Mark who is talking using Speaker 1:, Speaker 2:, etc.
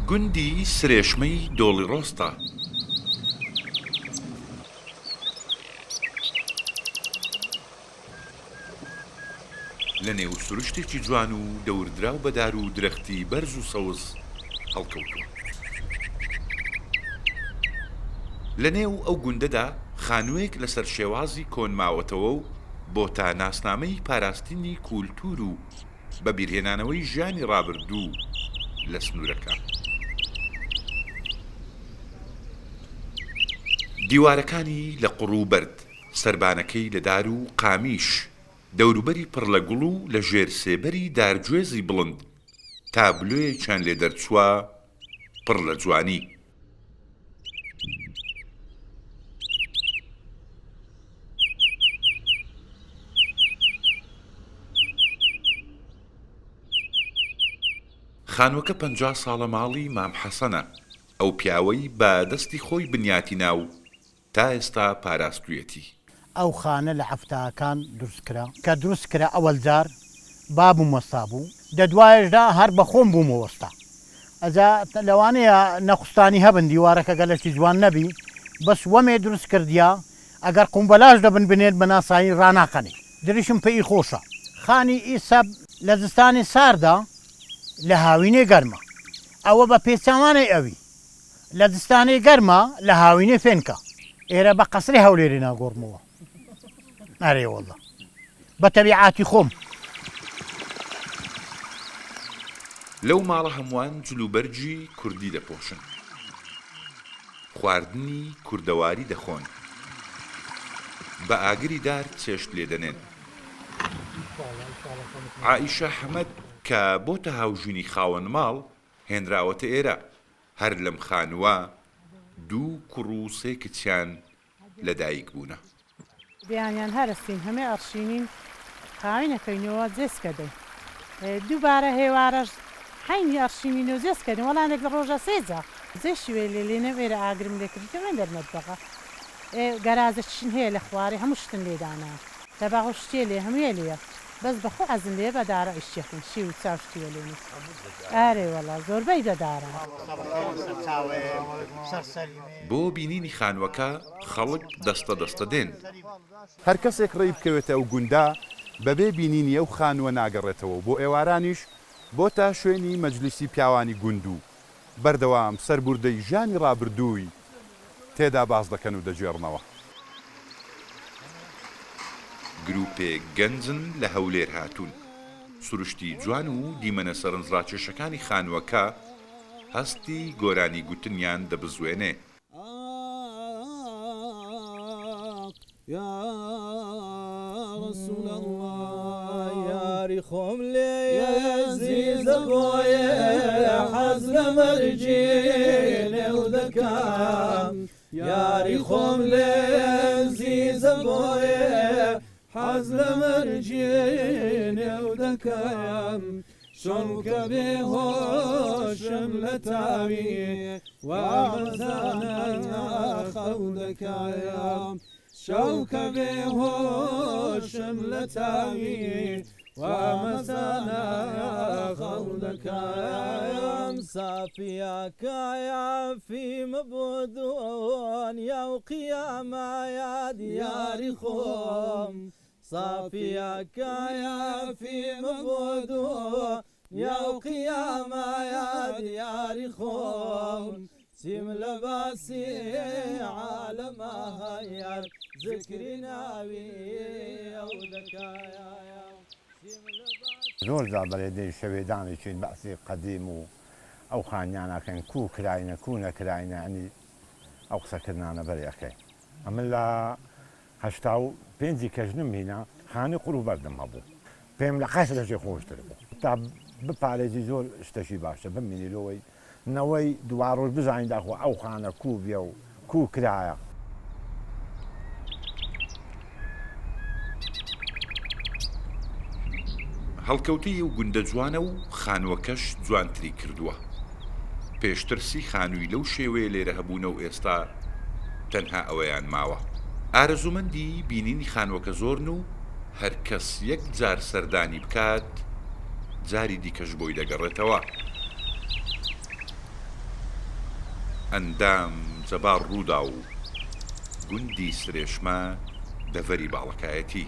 Speaker 1: گوندی سرێشمەی دۆڵی ڕۆستە. لە نێو سروشتێکی جوان و دەوردراو بەدار و درەختی بەرز و سەوز هەڵکەوتووە. لە نێو ئەو گوندەدا خانوویەک لەسەر شێوازی کۆن ماوەتەوە و بۆ تا ناسنامەی پاراستنی کولتور و بە بیرهێنانەوەی ژیانی ڕابردوو لە سنوورەکە. دیوارەکانی لە قوڕ و بەرد، سەربانەکەی لە دار و قامیش، دەوروبەری پڕ لە گوڵ و لە ژێر سێبەری دارگوێزی بڵند، تابلۆیەکیان لێ دەرچووە پڕ لە جوانی. خانووەکە 50 ساڵە ماڵی مام حەسەنە، ئەو پیاوەی بە دەستی خۆی بنیاتی ناو تا ئێستا پاراستویەتی.
Speaker 2: ئەو خانە لە هەفتەکان دروستکرا کە دروستکرا ئەوەل جار بابووم وەستا بوو، دەدوایشدا هەر بە خۆم بوومە وەستا. ئەجا لەوانەیە نەخستانی هەبن دیوارەکە گەلەکی جوان نەبی، بەس وەمێ دروست کردیا ئەگەر قومبەلاش دەبن بنێت بە ناسایی ڕاناقەنێ. دریشم پێی خۆشە. خانی ئیسەب لە زستانی ساردا لە هاوینێ گەرمە، ئەوە بە پێچەوانەی ئەوی لە دستانەی گەرمە لە هاوینێ فێنکە. ئێرە بە قەسری هەولێری ناگۆڕمەوە. ئەرێ وەڵڵا بە تەبیعاتی خۆم.
Speaker 1: لەو ماڵە هەمووان جلوبەرجی کوردی دەپۆشن، خواردنی کوردەواری دەخۆن، بە ئاگری دار چێشت لێدەنێن. عائیشە حەمەد کە بۆتە هاوژینی خاوەن ماڵ هێنراوەتە ئێرە. هەر لەم خانووە 2 کوڕ و 3 کچیان لەدایک بوونە.
Speaker 3: بیانیان هەرستین هەمێ ئەرشینین خاوینەکەینەوە جێسکەدەین. دووبارە هێوارەش حینی ئەرشینین و جێسکەدەین. وەڵانێک لە ڕۆژە سێجا جێشی وێ لێنە وێرە ئاگرم لێکردەوە دەرمەتبەقە گەرازە چین هەیە لە خوارێ هەموو شتن لێدانا لە باغ شتێ لێ هەموویە لێە بەس بەخۆ ئەزم لێ بەدارە ئیشتێخین شی و چاوشتیوە لێنێ. ئارێ وەڵا زۆربەی دەدارە.
Speaker 1: بۆ بینینی خانووەکە خەڵک دەستە دەستە دێن.
Speaker 4: هەر کەسێک ڕێی بکەوێتە ئەو گوندا بەبێ بینینی ئەو خانووە ناگەڕێتەوە. بۆ ئێوارانیش بۆ تا شوێنی مەجلیسی پیاوانی گوند و بەردەوام سەربوردەی ژانی ڕابردووی تێدا باز دەکەن و دەجێڕنەوە.
Speaker 1: گروپێک گەنجن لە هەولێر هاتوون. سروشتی جوان و دیمەنە سەرنجڕاکێشەکانی خانووەکە هەستی گۆرانی گوتنیان دەبزوێنێ.
Speaker 5: یا رسول الله یاری خۆم لێ عەزیزە بۆیە حەز لە مەرجێ نێو دەکەم. یاری خۆم لێ عەزیزە بۆیە حەز لە مەرجێ نێو دەکەم. چونکە بێهۆشم لە تاوی وامەزانە خەو دەکایم. شەوکە بێهۆشم لە تاوی وامەزانە خەو دەکایم. سافیاکایە فیمە بۆ دنیا و قیامایە دیاری خۆم. صافیاکایە فیمە بۆ دنیا و قیامایە دیاری خۆم. سیم لە باسی عالەمە هەیەر ذکری ناوی ئەو دەکایە.
Speaker 6: زۆر جار بەلێدەی شەوێدانێکین بەسی قەدیم و ئەو خانیانەکەن کو کراینە کو نەکراینە ئەنی ئەو قسەکردانە بەرەکەی. ئەمە لە 85 کەژنم هینە خانی قوڕ و بەردم هەبوو. پێم لە قەس لەژێ خۆشتر بوو تا بپارێزی زۆر شتەشی باشە بمینیلەوەی نەوەی دوواڕۆژ بزانین داخۆ ئەو خانە کو بێ و کو کرایە.
Speaker 1: هەڵکەوتەی و گوندە جوانە و خانووەکەش جوانتری کردووە. پێشترسی خانووی لەو شێوەیە لێرە هەبوونە و ئێستا تەنها ئەوەیان ماوە. ئارەزومەندی بینینی خانووەکە زۆرن و هەر کەس یەک جار سەردانی بکات جاری دیکەش بۆی دەگەڕێتەوە. ئەندام جەبار ڕوودا و گوندی سرێشمە دەڤەری باڵەکایەتی